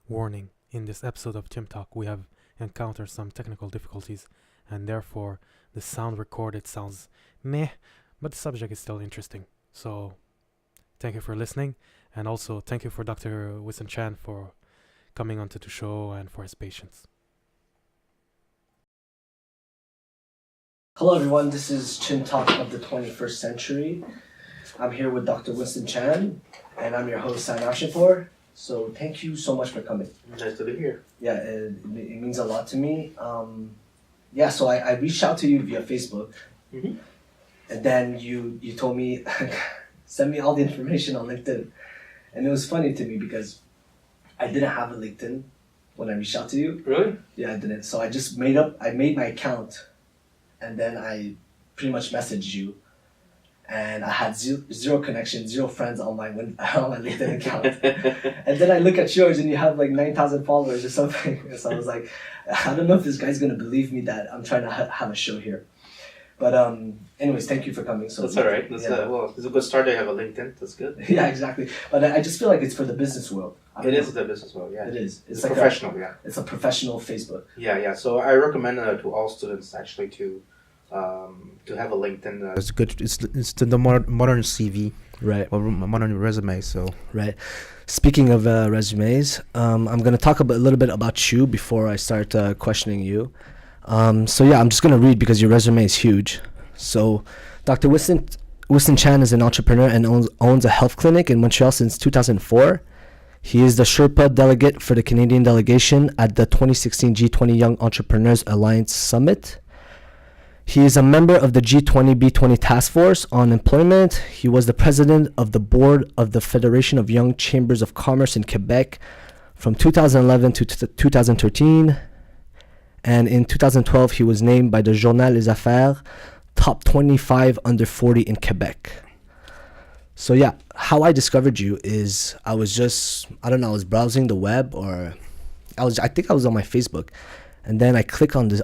Warning, in this episode of Chimp Talk, we have encountered some technical difficulties, and therefore the sound recorded sounds meh, but the subject is still interesting. So, thank you for listening, and also thank you for Dr. Winston Chan for coming onto the show and for his patience. Hello everyone, this is Chimp Talk of the 21st Century. I'm here with Dr. Winston Chan, and I'm your host, Afshinpour. So thank you so much for coming. Nice to be here. Yeah, it means a lot to me. So I reached out to you via Facebook, Mm-hmm. and then you told me, send me all the information on LinkedIn. And it was funny to me because I didn't have a LinkedIn when I reached out to you. Really? Yeah, I didn't. So I just made my account, and then I pretty much messaged you. And I had zero connection, zero friends on my LinkedIn account. And then I look at yours and you have like 9,000 followers or something. So I was like, I don't know if this guy's going to believe me that I'm trying to have a show here. But anyways, thank you for coming. So that's all right. It's a good start to have a LinkedIn. That's good. Yeah, exactly. But I just feel like it's for the business world. It is the business world, yeah. It is. It's like professional, It's a professional Facebook. Yeah. So I recommend to all students actually to have a LinkedIn. It's good. It's the modern CV, right? Or modern resume. So right. Speaking of resumes, I'm going to talk a little bit about you before I start questioning you. I'm just going to read because your resume is huge. So, Dr. Winston Chan is an entrepreneur and owns a health clinic in Montreal since 2004. He is the Sherpa delegate for the Canadian delegation at the 2016 G20 Young Entrepreneurs Alliance Summit. He is a member of the G20 B20 Task Force on Employment. He was the president of the board of the Federation of Young Chambers of Commerce in Quebec from 2011 to 2013. And in 2012, he was named by the Journal Les Affaires top 25 under 40 in Quebec. So yeah, how I discovered you is I was browsing the web, or I think I was on my Facebook, and then I click on this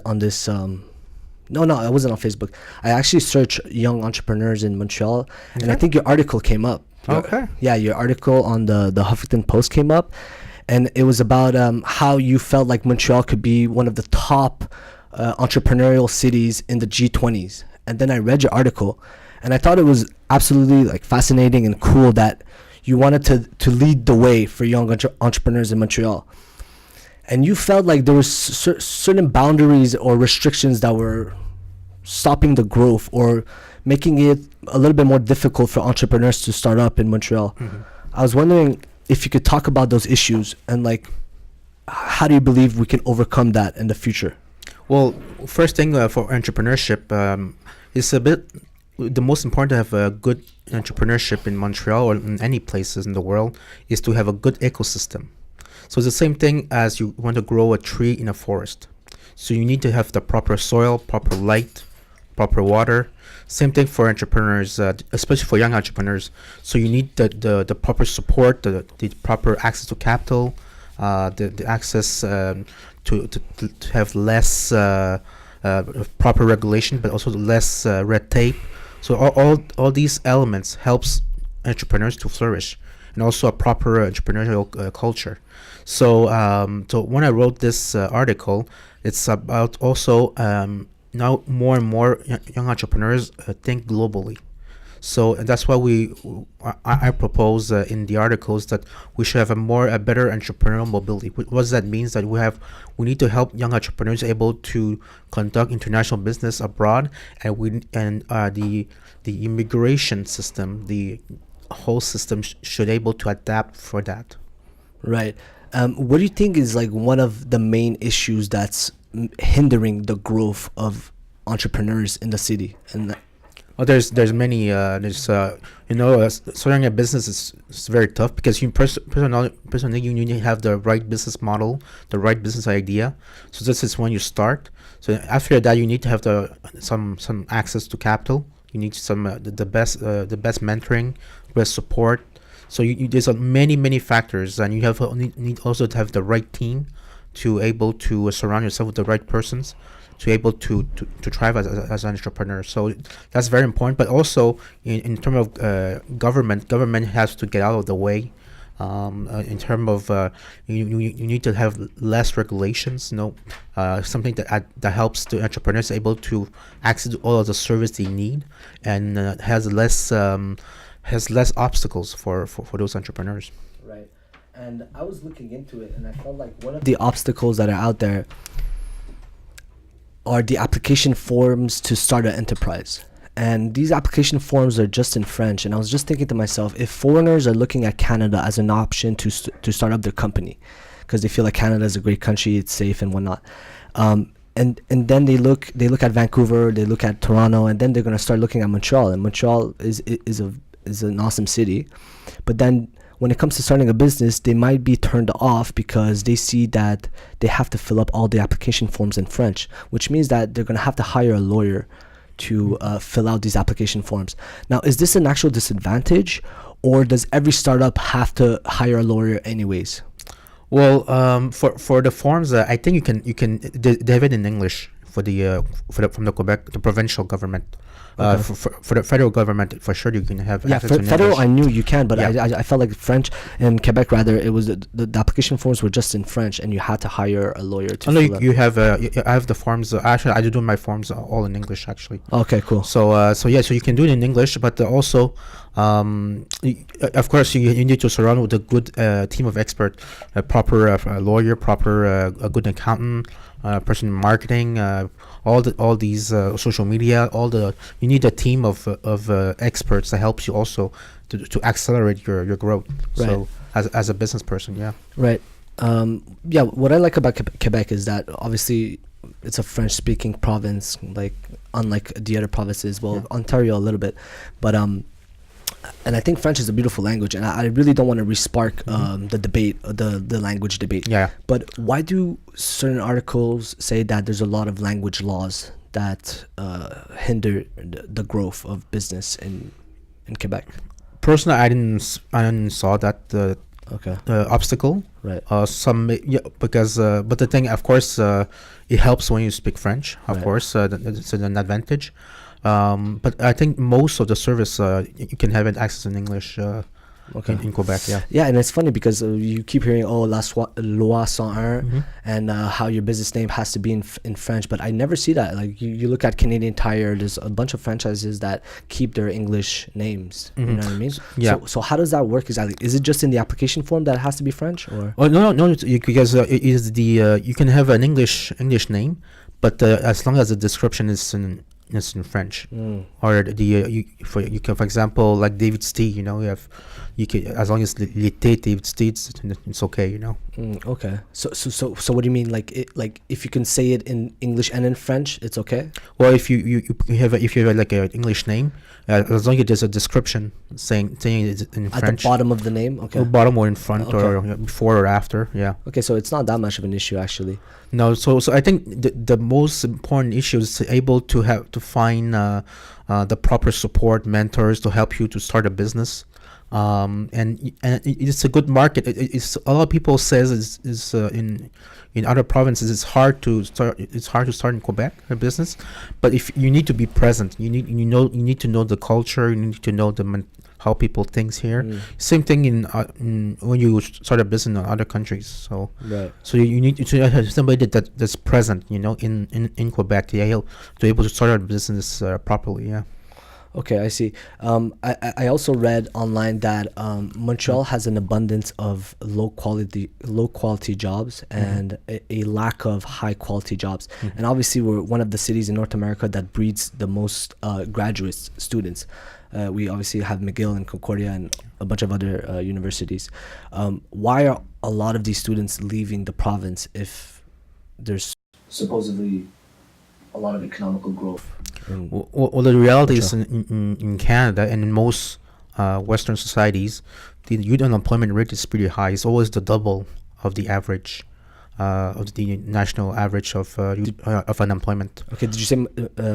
No, I wasn't on Facebook. I actually searched young entrepreneurs in Montreal, okay. And I think your article came up. Your article on the Huffington Post came up, and it was about how you felt like Montreal could be one of the top entrepreneurial cities in the G20s. And then I read your article, and I thought it was absolutely like fascinating and cool that you wanted to lead the way for young entrepreneurs in Montreal. And you felt like there were certain boundaries or restrictions that were stopping the growth or making it a little bit more difficult for entrepreneurs to start up in Montreal. Mm-hmm. I was wondering if you could talk about those issues and like, how do you believe we can overcome that in the future? Well, first thing for entrepreneurship, it's the most important to have a good entrepreneurship in Montreal or in any places in the world is to have a good ecosystem. So it's the same thing as you want to grow a tree in a forest. So you need to have the proper soil, proper light, proper water. Same thing for entrepreneurs, especially for young entrepreneurs. So you need the proper support, the proper access to capital, the access to have less proper regulation, but also less red tape. So all these elements helps entrepreneurs to flourish, and also a proper entrepreneurial culture. So when I wrote this article, it's about also now more and more young entrepreneurs think globally. So that's why I propose in the articles that we should have a better entrepreneurial mobility. What does that mean? That we need to help young entrepreneurs able to conduct international business abroad, and the immigration system, the whole system should able to adapt for that. Right. What do you think is like one of the main issues that's hindering the growth of entrepreneurs in the city? And well, there's many. Starting a business is very tough because you personally you need to have the right business model, the right business idea. So this is when you start. So after that, you need to have some access to capital. You need some the best mentoring, best support. So there's many factors, and you need also to have the right team to able to surround yourself with the right persons to able to thrive as an entrepreneur. So that's very important. But also in terms of government has to get out of the way In terms of you need to have less regulations. Something that helps the entrepreneurs able to access all of the service they need, and has less obstacles for those entrepreneurs. Right. And I was looking into it, and I felt like one of the obstacles that are out there are the application forms to start an enterprise. And these application forms are just in French. And I was just thinking to myself, if foreigners are looking at Canada as an option to start up their company, because they feel like Canada is a great country, it's safe and whatnot, and then they look at Vancouver, they look at Toronto, and then they're going to start looking at Montreal. And Montreal is an awesome city, but then when it comes to starting a business, they might be turned off because they see that they have to fill up all the application forms in French, which means that they're going to have to hire a lawyer to fill out these application forms. Now, is this an actual disadvantage, or does every startup have to hire a lawyer anyways? Well, for the forms, I think they have it in English from the Quebec, the provincial government. Okay. For the federal government, for sure you can have access to federal. English. I knew you can, but Yeah. I felt like French and Quebec rather. It was the application forms were just in French, and you had to hire a lawyer to. No, fill up. you have I have the forms. Actually, I do my forms all in English actually. Okay, cool. So so you can do it in English, but also, of course, you need to surround with a good team of experts, a proper lawyer, proper a good accountant, person in marketing, all these social media, you need a team of experts that helps you also to accelerate your growth. Right. So as a business person, yeah. Right. Yeah. What I like about Quebec is that obviously it's a French-speaking province, like unlike the other provinces. Well, Yeah. Ontario a little bit, but and I think French is a beautiful language, and I really don't want to respark the debate, the language debate. Yeah. But why do certain articles say that there's a lot of language laws that hinder the growth of business in Quebec? Personally, I didn't saw that Okay. obstacle. Right. Because but the thing, of course, it helps when you speak French. Of Right. course, it's an advantage. But I think most of the service you can have it access in English Okay. in Quebec. Yeah. Yeah, and it's funny because you keep hearing, loi 101, Mhm. and how your business name has to be in French, but I never see that. Like you look at Canadian Tire, there's a bunch of franchises that keep their English names. You know what I mean? Yeah. So how does that work exactly? Is it just in the application form that it has to be French, or? Oh no, because it is you can have an English name, but as long as the description is in French, or for example, like David Steed, you can, as long as l'été David Steed, it's okay, Okay. So what do you mean? Like if you can say it in English and in French, it's okay? Well, if you have like an English name, as long as there's a description saying it in At French, the bottom of the name? Okay. or bottom or in front, Okay. or before or after, yeah. Okay, so it's not that much of an issue actually. No, so I think the most important issue is able to find the proper support, mentors to help you to start a business. And it's a good market. It's a lot of people says is in other provinces it's hard to start. It's hard to start in Quebec a business, but if you need to be present, you need to know the culture. You need to know how people think here. Same thing in when you start a business in other countries. So Right. so you need to have somebody that's present, in Quebec to able to start a business properly. Yeah. Okay, I see. I also read online that Montreal has an abundance of low quality jobs and a lack of high quality jobs. And obviously, we're one of the cities in North America that breeds the most graduate students. We obviously have McGill and Concordia and a bunch of other universities. Why are a lot of these students leaving the province if there's Supposedly, a lot of economical growth. Well, the reality is in Canada and in most Western societies, the youth unemployment rate is pretty high. It's always the double of the average, of the national average of unemployment. Okay, did you say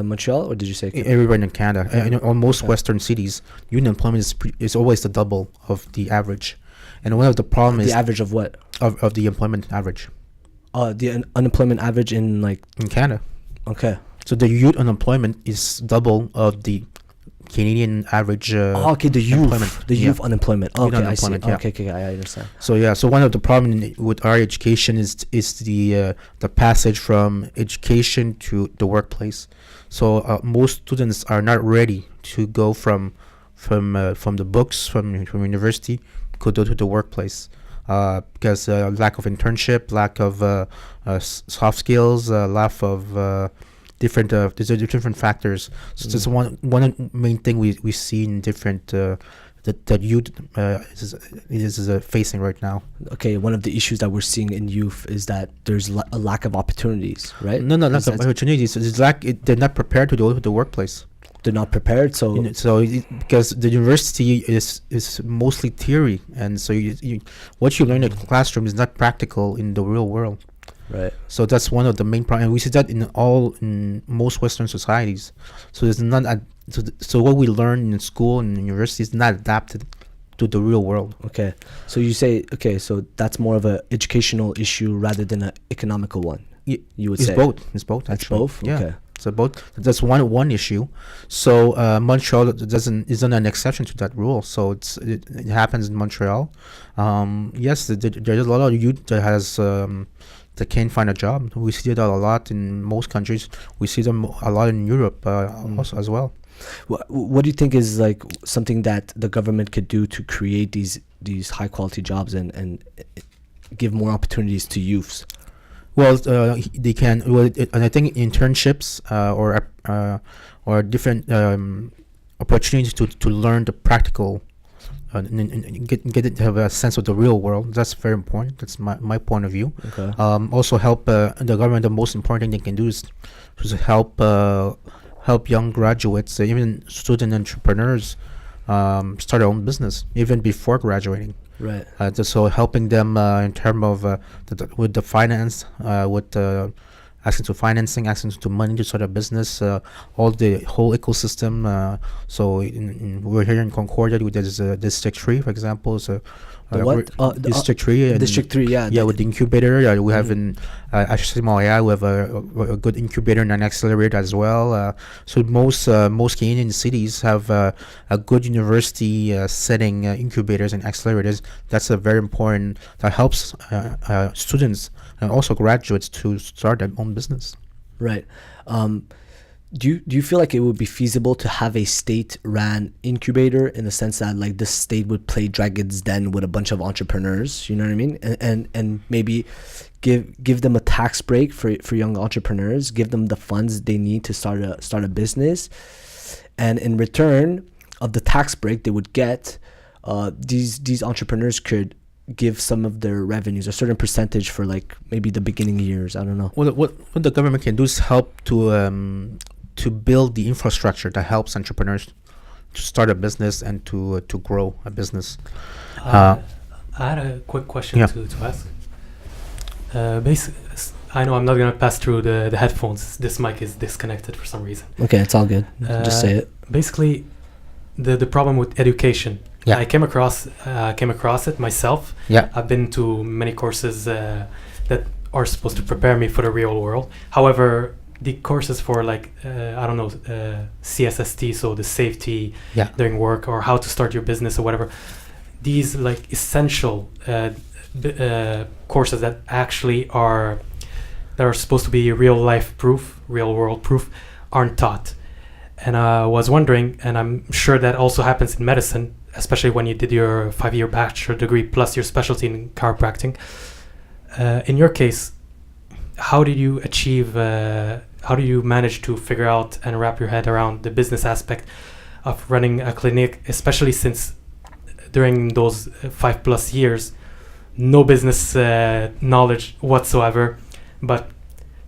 Montreal or did you say Everywhere in Canada, on most Western cities, youth unemployment is always the double of the average. And one of the problems the is average of what? of the employment average The unemployment average in in Canada. okay. So the youth unemployment is double of the Canadian average. Okay, the employment. youth unemployment. Youth Okay, I see. unemployment, yeah. Okay, I understand. So one of the problem with our education is the passage from education to the workplace. So most students are not ready to go from the books from university go to the workplace because lack of internship, lack of soft skills, lack of different there's different factors. So that's one main thing we see in different that youth is facing right now. Okay, one of the issues that we're seeing in youth is that there's a lack of opportunities, right? No, lack of opportunities. It's they're not prepared to go to the workplace. They're not prepared, so because the university is mostly theory, and so what you learn in the classroom is not practical in the real world. right. So that's one of the main problems. And we see that in most Western societies. So there's not so what we learn in school and university is not adapted to the real world. Okay, so you say so that's more of a educational issue rather than an economical one. You would say It's both. That's Actually. both. Yeah. Okay. So both. That's one issue. So Montreal isn't an exception to that rule. So it happens in Montreal. Yes, there's a lot of youth that has that can't find a job. We see that a lot in most countries. We see them a lot in Europe also as well. What do you think is like something that the government could do to create these high quality jobs and give more opportunities to youths? Well, they can. Well, and I think internships or different opportunities to learn the practical, and get it to have a sense of the real world. That's very important. That's my point of view. Okay. Also help the government. The most important thing they can do is to help young graduates, even student entrepreneurs, start their own business even before graduating. Right. So helping them in terms of with the finance, with access to financing, access to money to start a business, all the whole ecosystem. So we're here in Concordia with this District 3, for example. So District 3. District 3, yeah. Yeah, with the incubator. We have in Afshinpour, we have a good incubator and an accelerator as well. So most Canadian cities have a good university setting incubators and accelerators. That's a very important. That helps students and also graduates to start their own business. Right. Do you feel like it would be feasible to have a state-ran incubator in the sense that like the state would play Dragon's Den with a bunch of entrepreneurs? You know what I mean? And maybe give them a tax break for young entrepreneurs, give them the funds they need to start a business, and in return of the tax break they would get, these entrepreneurs could give some of their revenues, a certain percentage for like maybe the beginning years. I don't know. Well, what the government can do is help to build the infrastructure that helps entrepreneurs to start a business and to grow a business. I had a quick question to ask. I know I'm not gonna pass through the headphones. This mic is disconnected for some reason. Okay, it's all good. Just say it. Basically, the problem with education. Yeah. I came across it myself. Yeah. I've been to many courses that are supposed to prepare me for the real world. However, the courses for like CSST, so the safety during work or how to start your business or whatever, these like essential courses that actually are supposed to be real world proof, aren't taught. And I was wondering, and I'm sure that also happens in medicine, especially when you did your 5-year bachelor degree plus your specialty in chiropractic. In your case, how did you manage to figure out and wrap your head around the business aspect of running a clinic, especially since during those 5+ years, no business knowledge whatsoever, but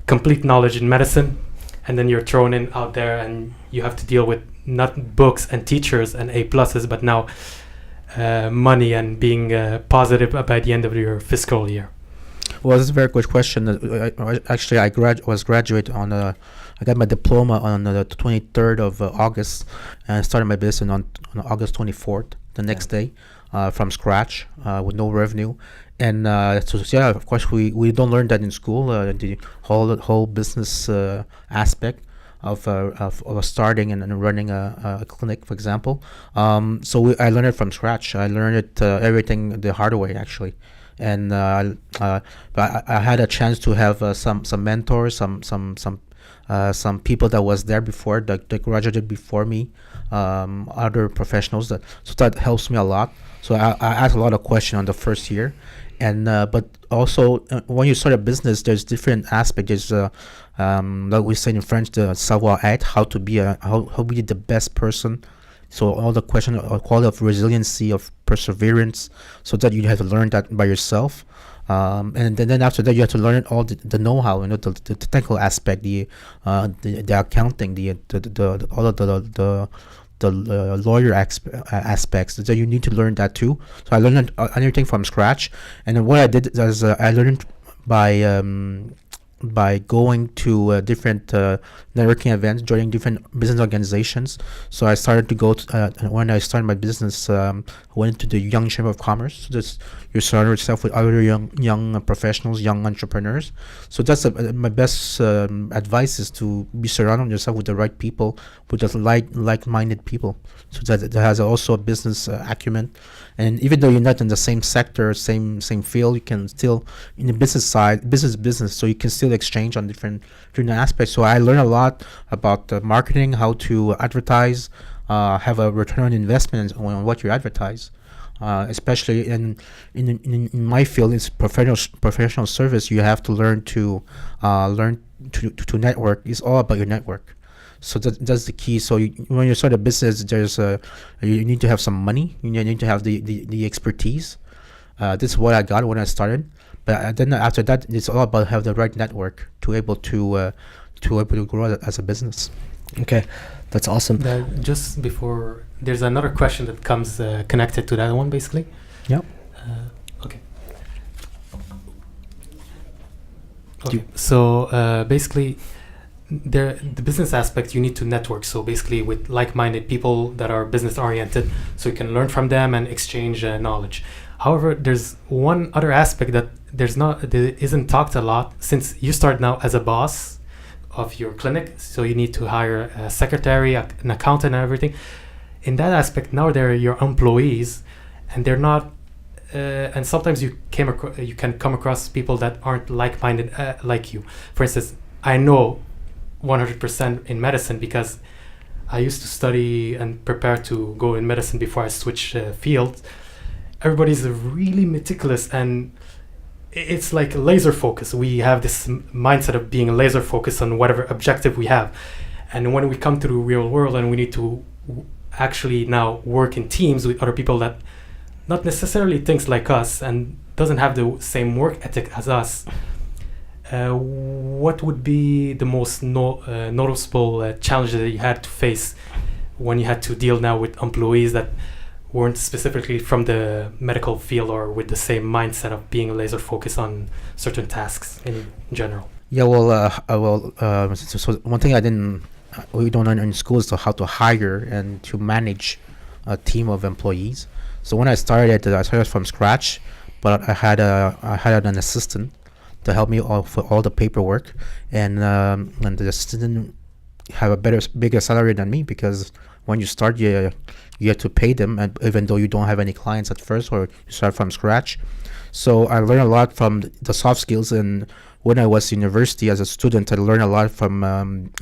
complete knowledge in medicine, and then you're thrown in out there and you have to deal with not books and teachers and A+, but now money and being positive by the end of your fiscal year? Well, this is a very good question. Actually, I was graduate on I got my diploma on the 23rd of August, and I started my business on August 24th, the next day, from scratch, with no revenue. And of course, we don't learn that in school, the whole business aspect. of starting and running a clinic, for example. I learned it from scratch. I learned it everything the hard way, actually. And but I had a chance to have some mentors, some people that was there before, that graduated before me, other professionals, so that helps me a lot. So I asked a lot of questions on the first year, and but also when you start a business, there's different aspects. There's like we say in French, the savoir-être, how be the best person. So all the question of quality of resiliency, of perseverance, so that you have to learn that by yourself. And then after that, you have to learn all the know-how, the technical aspect, the accounting, all of the lawyer aspects. So you need to learn that too. So I learned everything from scratch. And then what I did is I learned by going to different networking events, joining different business organizations. So I started to go to, when I started my business, I went to the Young Chamber of Commerce. So you surround yourself with other young professionals, young entrepreneurs. So that's my best advice, is to be surrounding yourself with the right people, with just like-minded people. So that has also a business acumen. And even though you're not in the same sector, same field, you can still, in the business side, business, so you can still exchange on different aspects. So I learned a lot about marketing, how to advertise, have a return on investment on what you advertise. Especially in my field, it's professional service. You have to learn to network. It's all about your network. So that's the key. So when you start a business, you need to have some money. You need to have the expertise. This is what I got when I started. But then after that, it's all about have the right network to able to grow as a business. Okay, that's awesome. Just before, there's another question that comes connected to that one, basically. Yep. Okay. So basically, the business aspect, you need to network. So basically, with like-minded people that are business-oriented, so you can learn from them and exchange knowledge. However, there's one other aspect that isn't talked a lot, since you start now as a boss of your clinic, so you need to hire a secretary, an accountant, and everything. In that aspect, now they're your employees, and they're not. And sometimes you can come across people that aren't like-minded like you. For instance, I know 100% in medicine because I used to study and prepare to go in medicine before I switched fields. Everybody's really meticulous, and it's like laser focus. We have this mindset of being laser focused on whatever objective we have. And when we come to the real world and we need to actually now work in teams with other people that not necessarily thinks like us and doesn't have the same work ethic as us, what would be the most noticeable challenges that you had to face when you had to deal now with employees that weren't specifically from the medical field or with the same mindset of being laser focused on certain tasks in general? Yeah, so one thing we don't learn in school is how to hire and to manage a team of employees. So when I started from scratch, but I had an assistant to help me for all the paperwork, and the assistant have a bigger salary than me, because when you start, you have to pay them, and even though you don't have any clients at first, or you start from scratch. So I learned a lot from the soft skills. And when I was in university as a student, I learned a lot from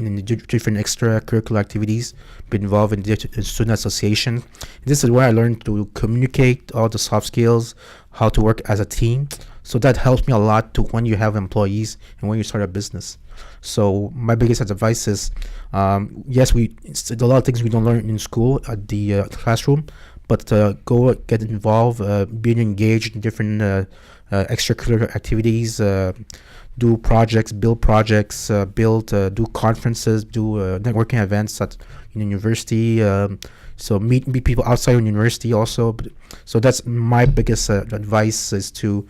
in the different extracurricular activities, been involved in the student association. This is where I learned to communicate, all the soft skills, how to work as a team. So that helps me a lot to when you have employees and when you start a business. So my biggest advice is, yes, it's a lot of things we don't learn in school at the classroom, but go get involved, being engaged in different extracurricular activities, do projects, build projects, do conferences, do networking events in university. So meet people outside of university also. So that's my biggest advice, is to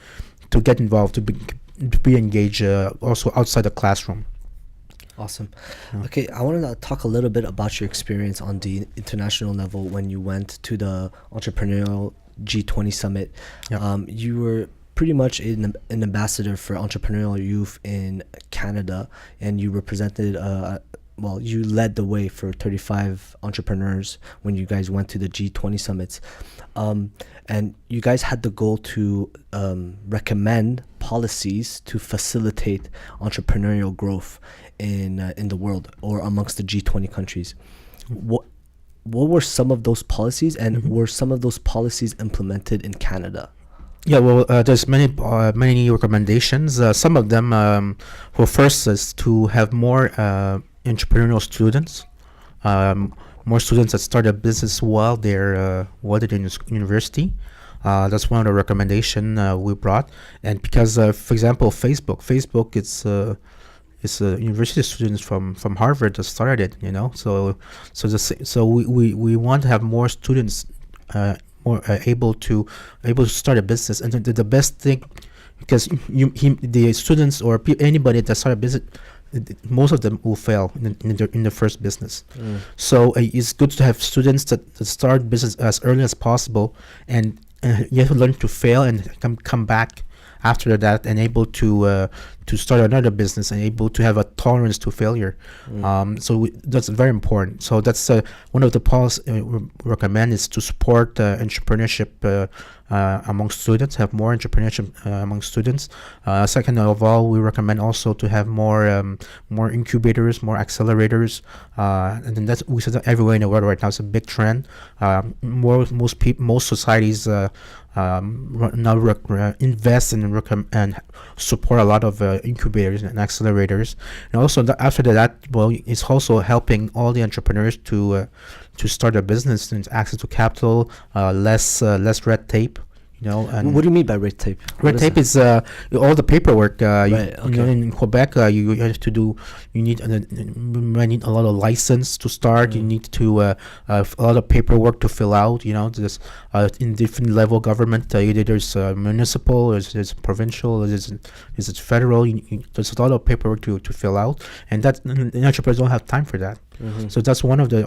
get involved, to be engaged also outside the classroom. Awesome. Yeah. Okay, I wanted to talk a little bit about your experience on the international level when you went to the entrepreneurial G20 summit. Yeah. You were pretty much an ambassador for entrepreneurial youth in Canada, and you represented well, you led the way for 35 entrepreneurs when you guys went to the G20 summits. And you guys had the goal to recommend policies to facilitate entrepreneurial growth in the world or amongst the G20 countries. What were some of those policies, and were some of those policies implemented in Canada? Yeah, well, there's many recommendations. Some of them, well, first is to have more entrepreneurial students, more students that start a business while they're in university. That's one of the recommendation we brought. And because, for example, Facebook, it's university students from Harvard that started it. So we want to have more students more able to start a business. And the best thing, because the students or anybody that start a business, most of them will fail in the first business. So it's good to have students that start business as early as possible, and you have to learn to fail and come back after that, and able to start another business, and able to have a tolerance to failure. So that's very important. So that's one of the policies we recommend, is to support entrepreneurship among students, have more entrepreneurship among students. Second of all, we recommend also to have more incubators, more accelerators, and then we see that everywhere in the world right now. It's a big trend. Most societies now invest and support a lot of incubators and accelerators. And also after that, well, it's also helping all the entrepreneurs to start a business, and access to capital, less red tape. And what do you mean by red tape? Red tape is all the paperwork. Right, okay. In Quebec, you have to do. You need a lot of license to start. You need to a lot of paperwork to fill out. There's in different level government. Either there's municipal, there's provincial, there's federal. There's a lot of paperwork to fill out, and that entrepreneurs don't have time for that. So that's one of the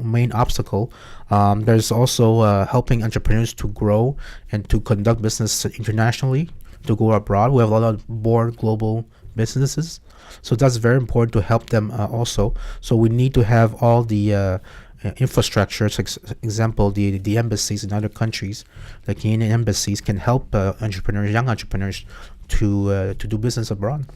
main obstacle. There's also helping entrepreneurs to grow and to conduct business internationally, to go abroad. We have a lot of more global businesses, so that's very important to help them also. So we need to have all the infrastructures. Example, the embassies in other countries, the Canadian embassies, can help young entrepreneurs to do business abroad.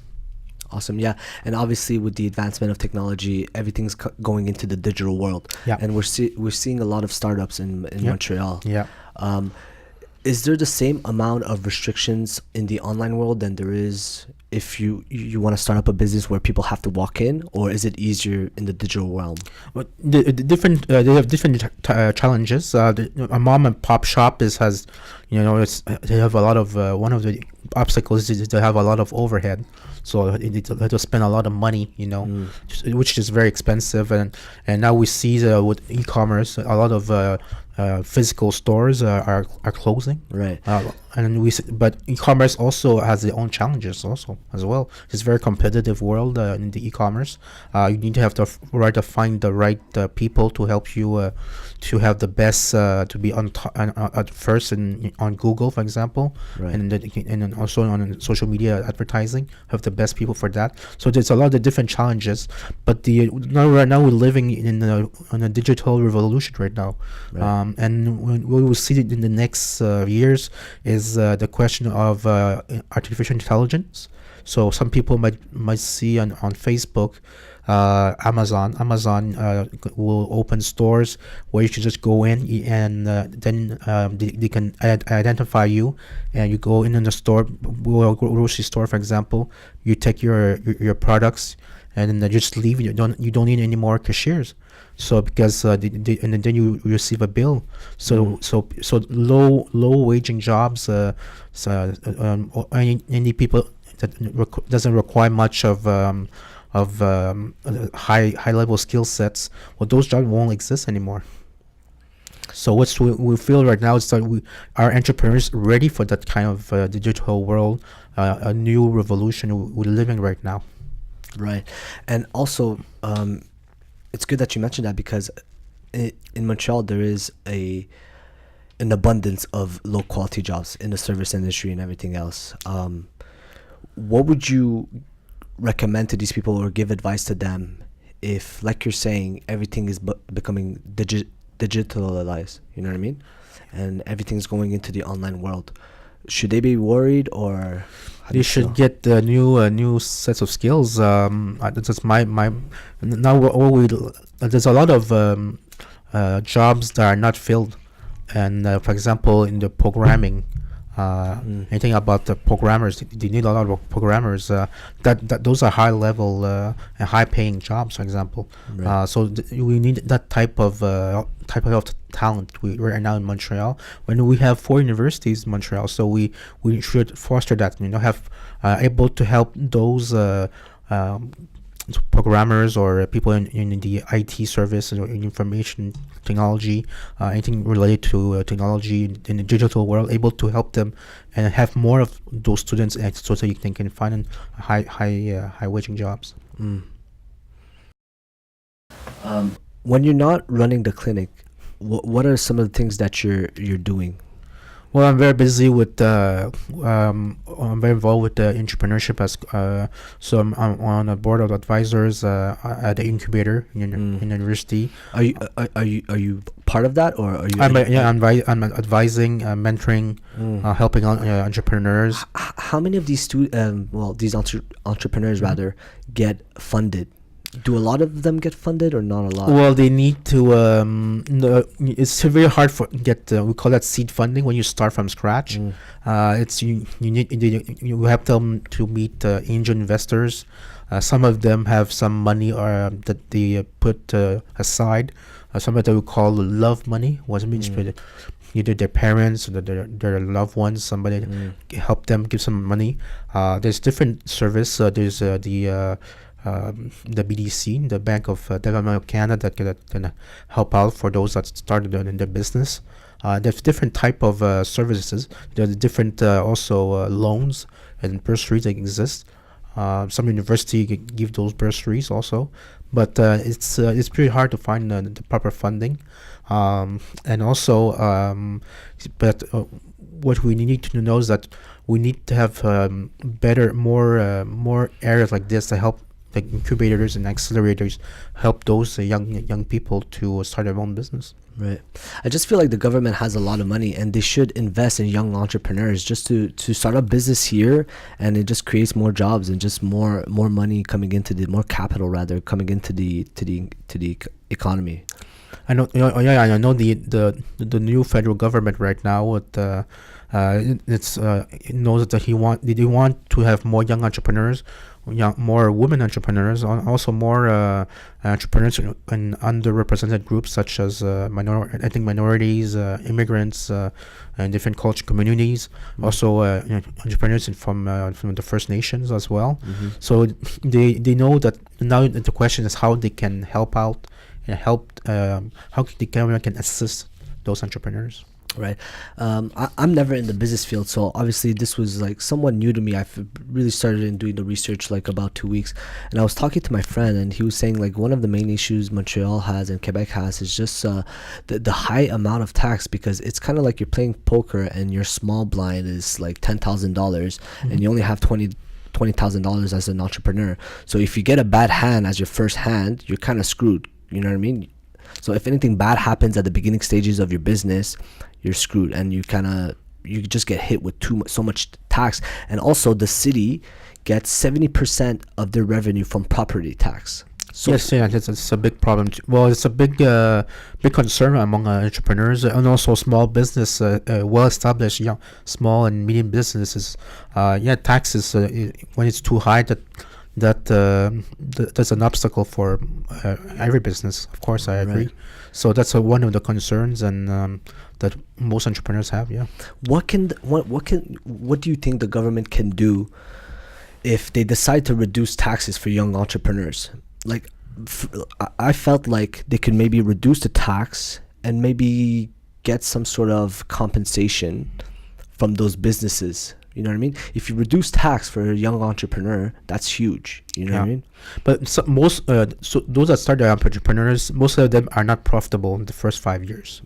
Awesome, yeah. And obviously with the advancement of technology, everything's going into the digital world. Yeah. And we're seeing a lot of startups in Montreal. Yeah. Is there the same amount of restrictions in the online world than there is if you want to start up a business where people have to walk in, or is it easier in the digital realm? Well, they have different challenges. A mom and pop shop they have a lot of one of the obstacles is they have a lot of overhead. So they have to spend a lot of money, which is very expensive. And now we see with e-commerce, a lot of physical stores are closing. Right. But e-commerce also has its own challenges also as well. It's a very competitive world in the e-commerce. You need to have to find the right people to help you to have the best to be at first on Google, for example, right. and then also on social media advertising. Have the best people for that. So there's a lot of different challenges. But right now we're living in a digital revolution right now. Right. And what we will see in the next years is the question of artificial intelligence. So some people might see on Facebook, Amazon will open stores where you can just go in and then they can identify you, and you go in the store, grocery store, for example. You take your products and then just leave. You don't need any more cashiers. So because and then you receive a bill. So low waging jobs. Any people that doesn't require much of high level skill sets. Well, those jobs won't exist anymore. So what we feel right now is that our entrepreneurs ready for that kind of digital world, a new revolution we're living right now. Right. And also, it's good that you mentioned that, because in Montreal there is an abundance of low quality jobs in the service industry and everything else. What would you recommend to these people or give advice to them if, like you're saying, everything is becoming digitalized? You know what I mean? And everything's going into the online world. Should they be worried, or how do They you should feel? get new sets of skills. That's my now what we there's a lot of jobs that are not filled, and for example, in the programming, anything about the programmers, they need a lot of programmers. That those are high level and high paying jobs, for example. Right. So we need that type of talent. Right now in Montreal, when we have 4 universities in Montreal, so we should foster that. Have able to help those programmers or people in the IT service or in information technology, anything related to technology in the digital world, able to help them and have more of those students, so that they can find high waging jobs. When you're not running the clinic, what are some of the things that you're doing? Well, I'm very busy with. I'm very involved with the entrepreneurship so I'm on a board of advisors at the incubator in university. Are you part of that, or are you? I'm advising, mentoring, helping entrepreneurs. How many of these these entrepreneurs rather get funded? Do a lot of them get funded, or not a lot? Well, they need to. It's very hard for get. We call that seed funding when you start from scratch. It's you need you help them to meet angel investors. Some of them have some money that they put aside. Some of them we call love money. What it means to either their parents or their loved ones. Somebody help them, give some money. There's different service. There's the BDC, the Bank of Development of Canada, that can help out for those that started in their business. There's different type of services. There's different also loans and bursaries that exist. Some university give those bursaries also, but it's pretty hard to find the proper funding. And also, but what we need to know is that we need to have more areas like this to help, like incubators and accelerators, help those young people to start their own business. Right. I just feel like the government has a lot of money, and they should invest in young entrepreneurs just to start a business here, and it just creates more jobs and just more money coming into more capital rather coming into the economy. I know. I know the new federal government right now with it knows that they want to have more young entrepreneurs, more women entrepreneurs, also more entrepreneurs in underrepresented groups such as ethnic minorities, immigrants, and different culture communities. Also, entrepreneurs from the First Nations as well. So they know that now the question is how they can help out and how the government can assist those entrepreneurs. Right. I'm never in the business field, so obviously this was like somewhat new to me. I've really started in doing the research like about 2 weeks, and I was talking to my friend, and he was saying like one of the main issues Montreal has and Quebec has is just the high amount of tax, because it's kind of like you're playing poker and your small blind is like $10,000 and you only have $20,000 as an entrepreneur. So if you get a bad hand as your first hand, you're kind of screwed. You know what I mean? So if anything bad happens at the beginning stages of your business, you're screwed, and you just get hit with so much tax. And also the city gets 70% of their revenue from property tax. So Yes, yeah, it's a big problem. Well, it's a big concern among entrepreneurs and also small business, well-established small and medium businesses. Taxes when it's too high, that's an obstacle for every business. Of course, I agree. Right. So that's one of the concerns and that most entrepreneurs have. Yeah. what do you think the government can do if they decide to reduce taxes for young entrepreneurs? Like, I felt like they could maybe reduce the tax and maybe get some sort of compensation from those businesses. You know what I mean? If you reduce tax for a young entrepreneur, that's huge. You know what I mean? But most so those that start their entrepreneurs, most of them are not profitable in the first 5 years.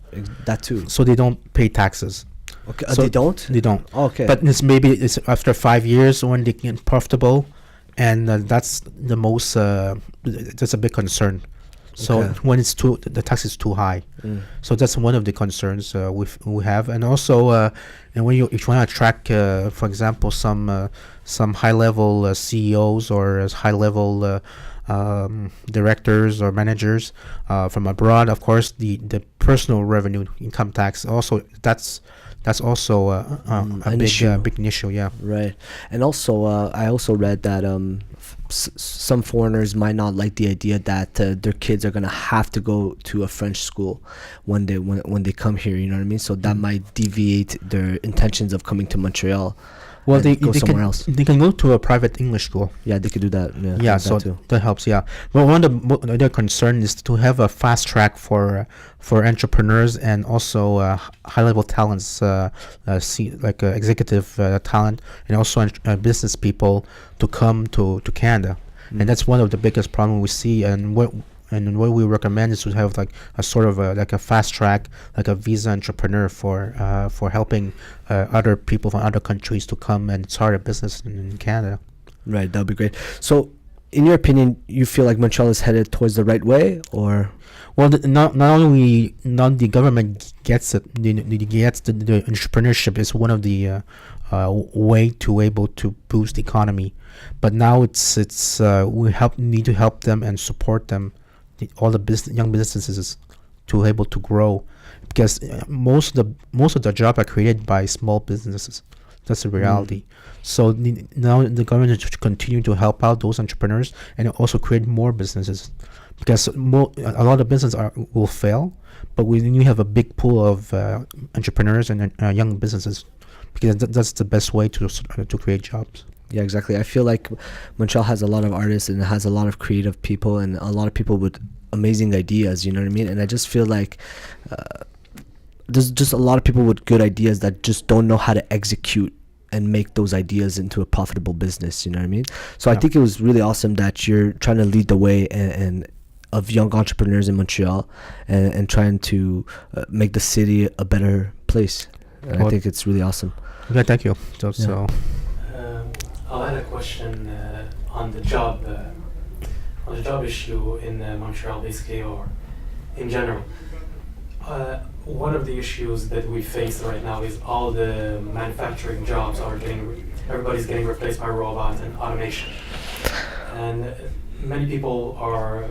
That too. So they don't pay taxes. Okay. So They don't? They don't. Okay. But it's after 5 years when they get profitable, and that's the most. That's a big concern. So Okay. when the tax is too high, so that's one of the concerns we have, and also and when if you want to attract, for example, some high level CEOs or high level directors or managers from abroad, of course, the personal revenue income tax also that's also a An big issue. big issue. Yeah. Right. And also, I also read that some foreigners might not like the idea that their kids are gonna have to go to a French school when they come here. You know what I mean? So that might deviate their intentions of coming to Montreal. Well, and go somewhere else. They can go to a private English school. Yeah, they could do that. Yeah, Yeah, that so too. that helps. Yeah, but one of the other concern is to have a fast track for entrepreneurs and also high level talents, executive talent, and also business people to come to Canada, and that's one of the biggest problem we see. And what we recommend is to have like a sort of like a fast track, like a visa entrepreneur for helping other people from other countries to come and start a business in Canada. Right, that'd be great. So, in your opinion, you feel like Montreal is headed towards the right way, or Well, not the government gets it. The entrepreneurship is one of the way to able to boost the economy, but now it's we need to help them and support them, all the young businesses, to able to grow, because most of the jobs are created by small businesses. That's the reality. So now the government should continue to help out those entrepreneurs and also create more businesses, because a lot of businesses will fail, but we need to have a big pool of entrepreneurs and young businesses, because that's the best way to create jobs. Yeah, exactly. I feel like Montreal has a lot of artists and it has a lot of creative people and a lot of people with amazing ideas, you know what I mean? And I just feel like there's just a lot of people with good ideas that just don't know how to execute and make those ideas into a profitable business, you know what I mean? So I Yeah. think it was really awesome that you're trying to lead the way and of young entrepreneurs in Montreal and trying to make the city a better place. And I Well- think it's really awesome. Okay, thank you. So, Yeah. so I'll add a question on the job issue in Montreal, basically, or in general. One of the issues that we face right now is all the manufacturing jobs are everybody's getting replaced by robots and automation, and many people are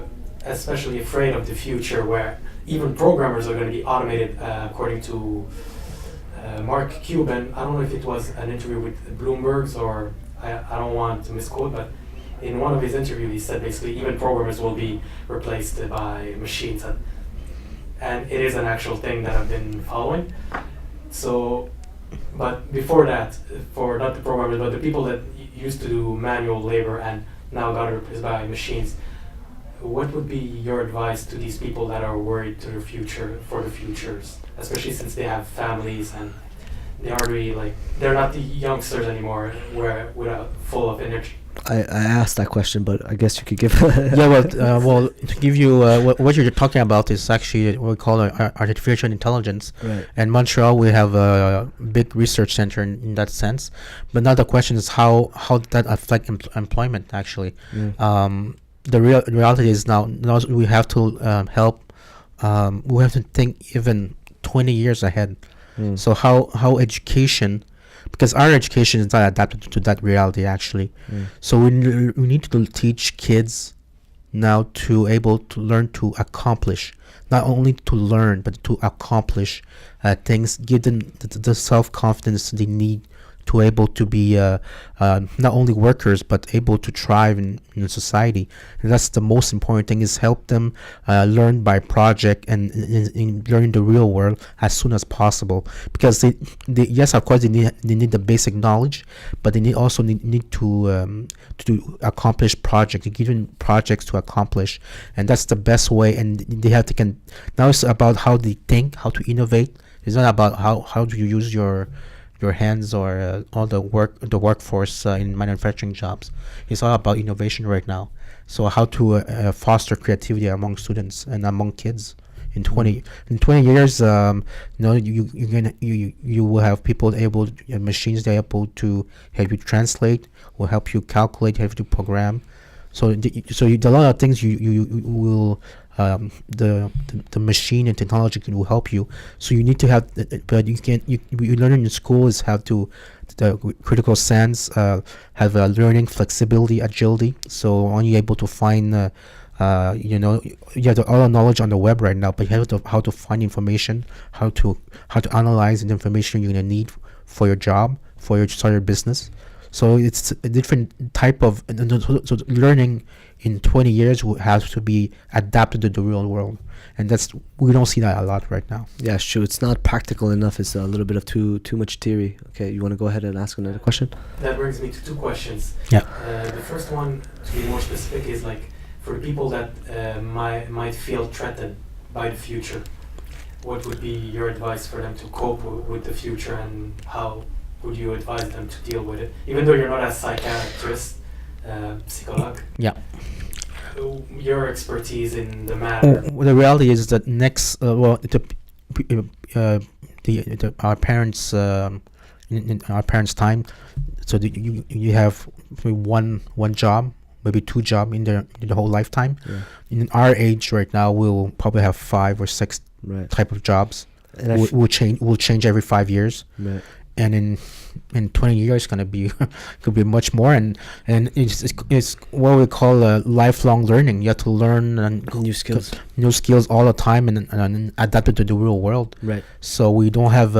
especially afraid of the future, where even programmers are going to be automated, according to Mark Cuban. I don't know if it was an interview with Bloomberg's or I don't want to misquote, but in one of his interviews he said basically even programmers will be replaced by machines, and it is an actual thing that I've been following. So, but before that, for not the programmers, but the people that used to do manual labor and now got replaced by machines, what would be your advice to these people that are worried to for the futures, especially since they have families and they are really they're not the youngsters anymore, full of energy. I asked that question, but I guess you could give. yeah, well, to give you what you're talking about is actually what we call artificial intelligence. Right. And Montreal, we have a big research center in that sense. But now the question is how that affect employment actually. The reality is now we have to help. We have to think even 20 years ahead. So how education, because our education is not adapted to that reality actually. So we need to teach kids now to able to learn to accomplish, not only to learn but to accomplish things, give them the self-confidence they need to able to be not only workers but able to thrive in society. And that's the most important thing, is help them learn by project and in learning the real world as soon as possible, because they yes, of course they need the basic knowledge, but they also need to accomplish projects, given projects to accomplish, and that's the best way. And they have to now it's about how they think, how to innovate. It's not about how do you use your hands or all the workforce in manufacturing jobs. It's all about innovation right now. So how to foster creativity among students and among kids In 20 years, you will have people able, machines that are able to help you translate, will help you calculate, help you program. So a lot of things you will, the machine and technology will help you. So you need to have, but you learn in school is how to, the critical sense, have learning, flexibility, agility. So only able to find, you have all the knowledge on the web right now, but you have to how to find information, how to analyze the information you're gonna need for your job, for your start your business. So it's a different type of, so learning in 20 years will have to be adapted to the real world, and we don't see that a lot right now. Yeah, it's true. It's not practical enough. It's a little bit of too much theory. Okay, you want to go ahead and ask another question? That brings me to two questions. Yeah. The first one, to be more specific, is like for people that might feel threatened by the future. What would be your advice for them to cope with the future, and how would you advise them to deal with it? Even though you're not a psychiatrist, psycholog. Yeah. Your expertise in the matter. The reality is that our parents, in our parents' time, so you have one job, maybe two jobs in their whole lifetime. Yeah. In our age right now, we'll probably have 5 or 6 type of jobs. And Will change every 5 years. Right. And in 20 years gonna be could be much more, and it's what we call lifelong learning. You have to learn new skills all the time, and adapt it to the real world. Right. So we don't have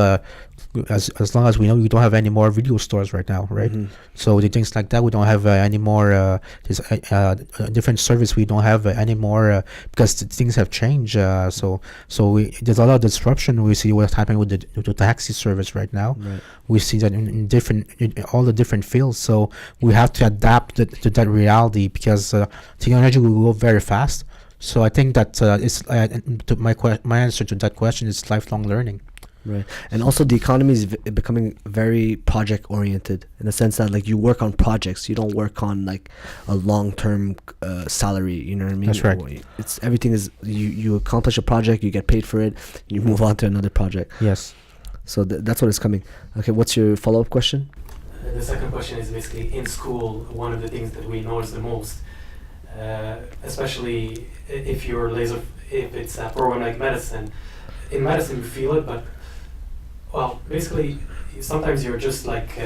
as long as we know, we don't have any more video stores right now, right? Mm-hmm. So the things like that, we don't have any more different service. We don't have any more because things have changed. So there's a lot of disruption. We see what's happening with the taxi service right now. Right. We see that in all the different fields. So we have to adapt to that reality, because technology will go very fast. So I think that my answer to that question is lifelong learning. Right. And also the economy is becoming very project oriented, in the sense that like you work on projects, you don't work on like a long-term salary, you know what I mean? That's right. It's everything is you accomplish a project, you get paid for it, you move on to another project. Yes. So that's what is coming. Okay, what's your follow-up question? The second question is basically, in school, one of the things that we notice the most, especially if it's a program like medicine. In medicine, you feel it, but well, basically, sometimes you're just like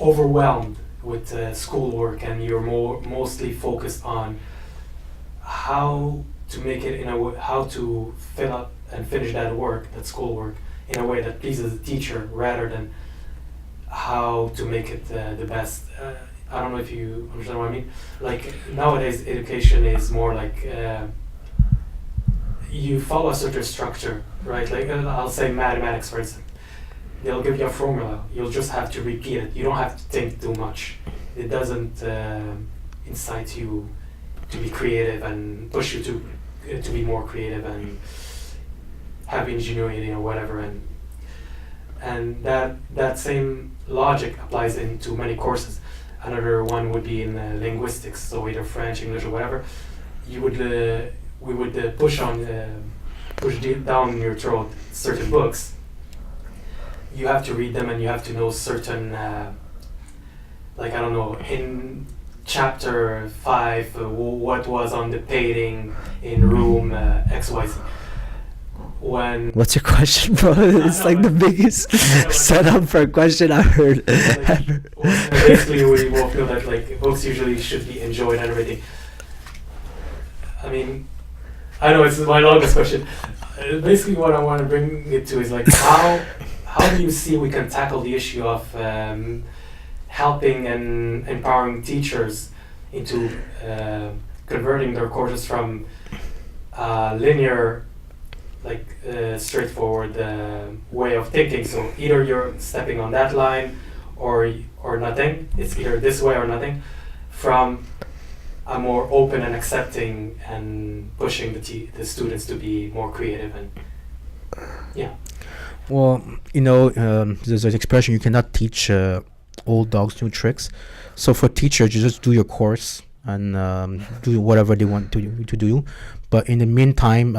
overwhelmed with schoolwork, and you're mostly focused on how to make it how to fill up and finish that schoolwork in a way that pleases the teacher, rather than how to make it the best. I don't know if you understand what I mean. Like nowadays, education is more like you follow a certain structure, right? Like I'll say mathematics, for instance. They'll give you a formula. You'll just have to repeat it. You don't have to think too much. It doesn't incite you to be creative and push you to be more creative and have ingenuity or whatever. And that same logic applies into many courses. Another one would be in linguistics, so either French, English, or whatever. We would push deep down your throat certain books. You have to read them, and you have to know certain, like I don't know, in chapter 5, what was on the painting in room XYZ. What's your question, bro? It's like the biggest setup for a question I've heard ever. Basically, we both feel that like books usually should be enjoyed and everything. I mean, I know it's my longest question. Basically, what I want to bring it to is like how do you see we can tackle the issue of helping and empowering teachers into converting their courses from linear, like straightforward way of thinking. So either you're stepping on that line or nothing. It's either this way or nothing. From a more open and accepting and pushing the students to be more creative and yeah. Well, there's an expression, you cannot teach old dogs new tricks. So for teachers, you just do your course, and do whatever they want to do. But in the meantime,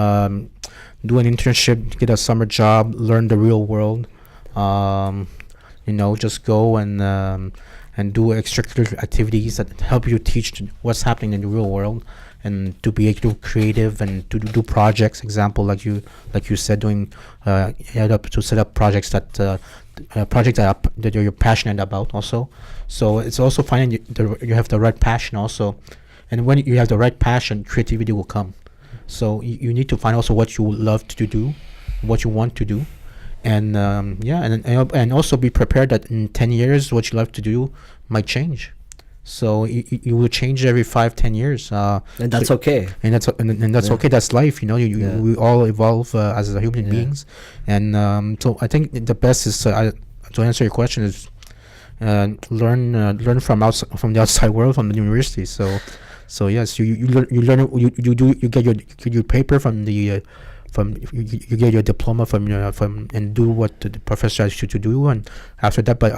do an internship, get a summer job, learn the real world. Just go and do extracurricular activities that help you teach what's happening in the real world, and to be creative and to do projects. Example, like you said, doing to set up projects that you're passionate about also. So it's also finding you have the right passion also, and when you have the right passion, creativity will come. So you need to find also what you love to do, what you want to do, and and also be prepared that in 10 years what you love to do might change. So you will change every 5-10 years, and that's okay. And that's okay. That's life. We all evolve as human beings, and so I think the best is to answer your question is learn from the outside world, from the university. So yes, you learn, you get your paper from the you get your diploma from and do what the professor asks you to do, and after that, but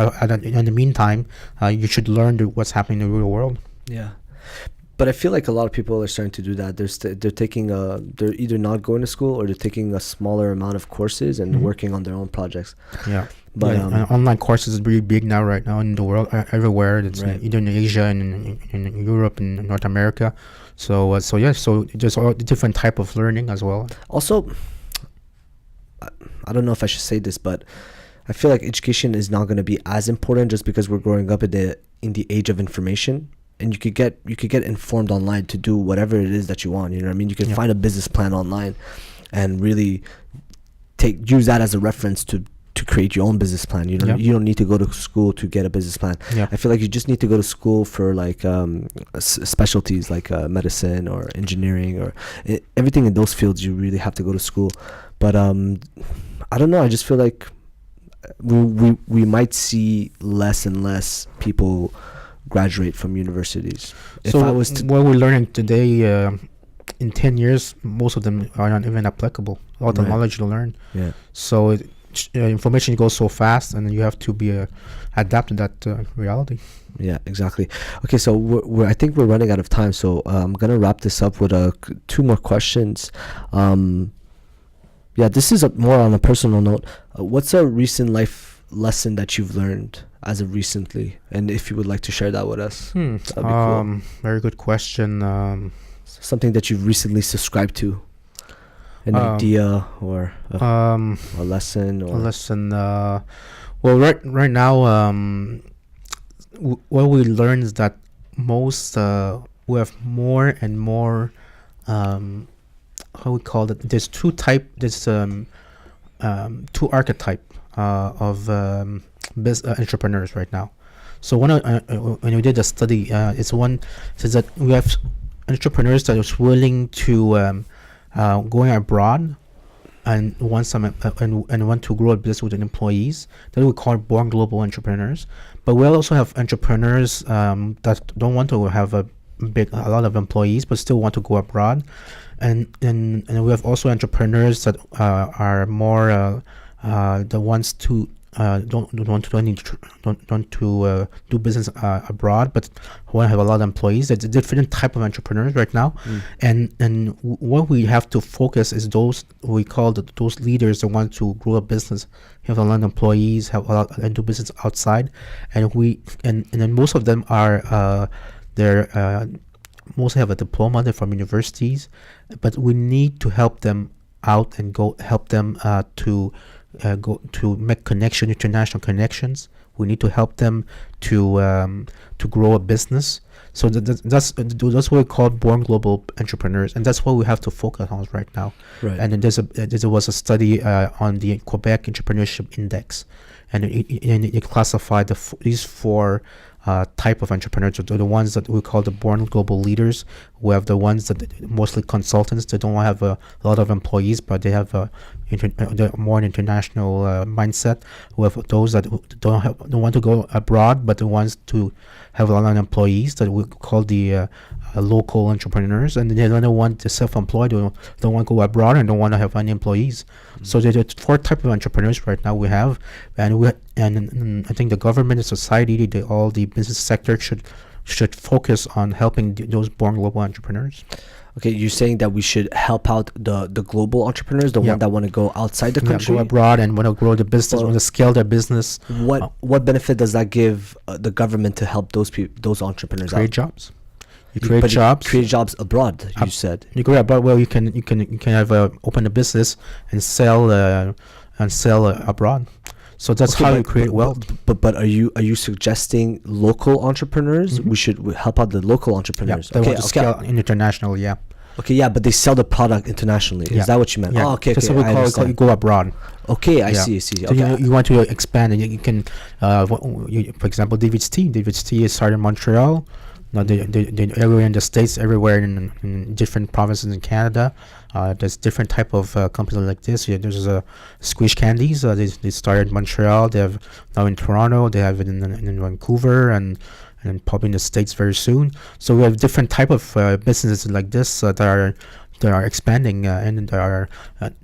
in the meantime, you should learn what's happening in the real world. Yeah, but I feel like a lot of people are starting to do that. They're taking they're either not going to school, or they're taking a smaller amount of courses and working on their own projects. Yeah. But online courses is really big now, right now in the world, everywhere. It's right. Either in Asia and in Europe and North America. So there's all the different type of learning as well. Also, I don't know if I should say this, but I feel like education is not going to be as important just because we're growing up in the age of information, and you could get informed online to do whatever it is that you want. You know what I mean? You can find a business plan online and really use that as a reference to create your own business plan. You don't need to go to school to get a business plan. I feel like you just need to go to school for like specialties like medicine or engineering or everything in those fields. You really have to go to school. But I don't know, I just feel like we might see less and less people graduate from universities. What we're learning today, in 10 years, most of them are not even applicable. All the knowledge you learn. Yeah. So information goes so fast, and you have to be adapt to that reality. Yeah, exactly. Okay, so I think we're running out of time, so I'm gonna wrap this up with 2 more questions. This is more on a personal note. What's a recent life lesson that you've learned as of recently, and if you would like to share that with us? That'd be cool. Very good question. Something that you've recently subscribed to. An idea or a lesson or a lesson. Well, right now, what we learn is that most we have more and more. How we call it? There's two archetype of entrepreneurs right now. So when we did a study, it's one says that we have entrepreneurs that is willing to going abroad and want to grow a business with employees. That we call born global entrepreneurs. But we also have entrepreneurs that don't want to have a lot of employees but still want to go abroad, and we have also entrepreneurs that are more the ones to don't want to do business abroad, but want to have a lot of employees. There's a different type of entrepreneurs right now, and what we have to focus is those we call those leaders that want to grow a business, have a lot of employees, have a lot, and do business outside, and then most of them are mostly have a diploma. They're from universities, but we need to help them out and help them to make international connections. We need to help them to grow a business. So that's what we call born global entrepreneurs, and that's what we have to focus on right now. Right. And then there was a study on the Quebec Entrepreneurship Index, and it classified these 4 type of entrepreneurs. The ones that we call the born global leaders. We have the ones that mostly consultants. They don't have a lot of employees, but they have they're more an international mindset. We have those that don't want to go abroad, but the ones to have a lot of employees, that we call the local entrepreneurs. And then the other one, the self-employed, who don't want to go abroad and don't want to have any employees. So there's 4 type of entrepreneurs right now we have, and I think the government, the society, all the business sector should should focus on helping those born global entrepreneurs. Okay, you're saying that we should help out the global entrepreneurs, the Yeah. one that want to go outside the Yeah, country. go abroad and want to grow the business, Well, want to scale their business, What benefit does that give the government to help those entrepreneurs create out? jobs. You create But jobs. create jobs abroad. You said. You go abroad. Well, you can have open a business and sell abroad. So that's Okay, how but- you create wealth. But are you suggesting local entrepreneurs? Mhm. We should help out the local Yeah, entrepreneurs. they want to scale international. Yeah, Okay, yeah, but they sell the product internationally. Yeah. Is that what you meant? yeah. Oh, okay, That's okay. what we I call understand. you go abroad. Okay, I Yeah. see. So Okay. you want to expand, and you can, for example, David's tea. David's tea is started in Montreal. Now they everywhere in the States, everywhere in different provinces in Canada. There's different type of companies like this. Yeah, there's Squish Candies. They started in Montreal. They have now in Toronto. They have it in Vancouver and probably in the States very soon. So we have different type of businesses like this that are expanding and they are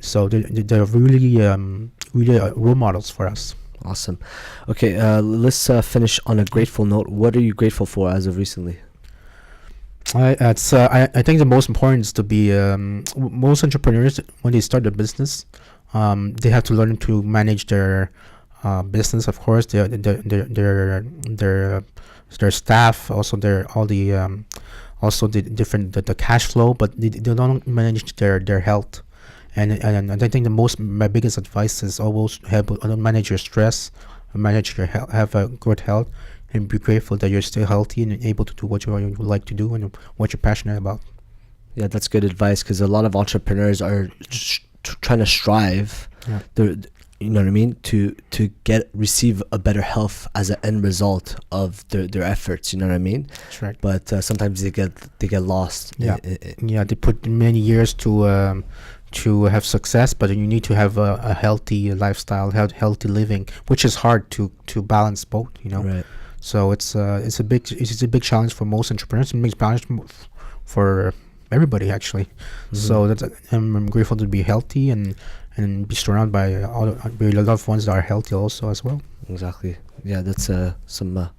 so they're really role models for us. Awesome. Okay, let's finish on a grateful note. What are you grateful for as of recently? I think the most important is to be most entrepreneurs when they start a business, they have to learn to manage their business. Of course, their staff, also also the different the cash flow, but they don't manage their health. And I think my biggest advice is always manage your stress, manage your health, have a good health, and be grateful that you're still healthy and able to do what you like to do and what you're passionate about. Yeah, that's good advice because a lot of entrepreneurs are trying to strive. Yeah. You know what I mean? To receive a better health as an end result of their efforts. You know what I mean? That's right. But sometimes they get lost. Yeah. Yeah, they put many years to have success, but you need to have a healthy lifestyle, healthy living, which is hard to balance both. Right. So it's a big challenge for most entrepreneurs. It makes challenge for everybody actually. Mm-hmm. So I'm grateful to be healthy and be surrounded by your loved ones that are healthy also as well. Exactly. Yeah, that's some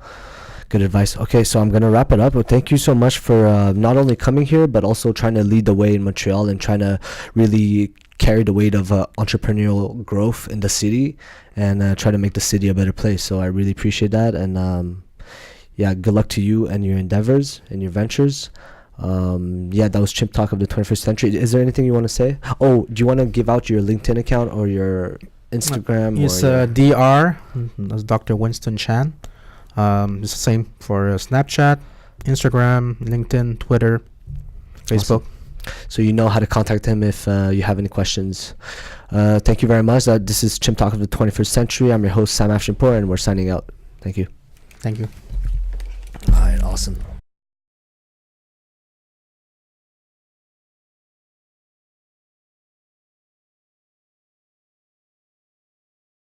good advice. Okay, so I'm gonna wrap it up. But thank you so much for not only coming here, but also trying to lead the way in Montreal and trying to really carry the weight of entrepreneurial growth in the city and try to make the city a better place. So I really appreciate that. And yeah, good luck to you and your endeavors and your ventures. Yeah, that was Chimp Talk of the 21st Century. Is there anything you want to say? Oh, do you want to give out your LinkedIn account or your Instagram? It's or Dr. That's Dr. Winston Chan. It's the same for Snapchat, Instagram, LinkedIn, Twitter, Facebook. Awesome. So you know how to contact him if you have any questions. Thank you very much. This is Chimp Talk of the 21st Century. I'm your host, Sam Afshinpour, and we're signing out. Thank you. Thank you. All right, awesome.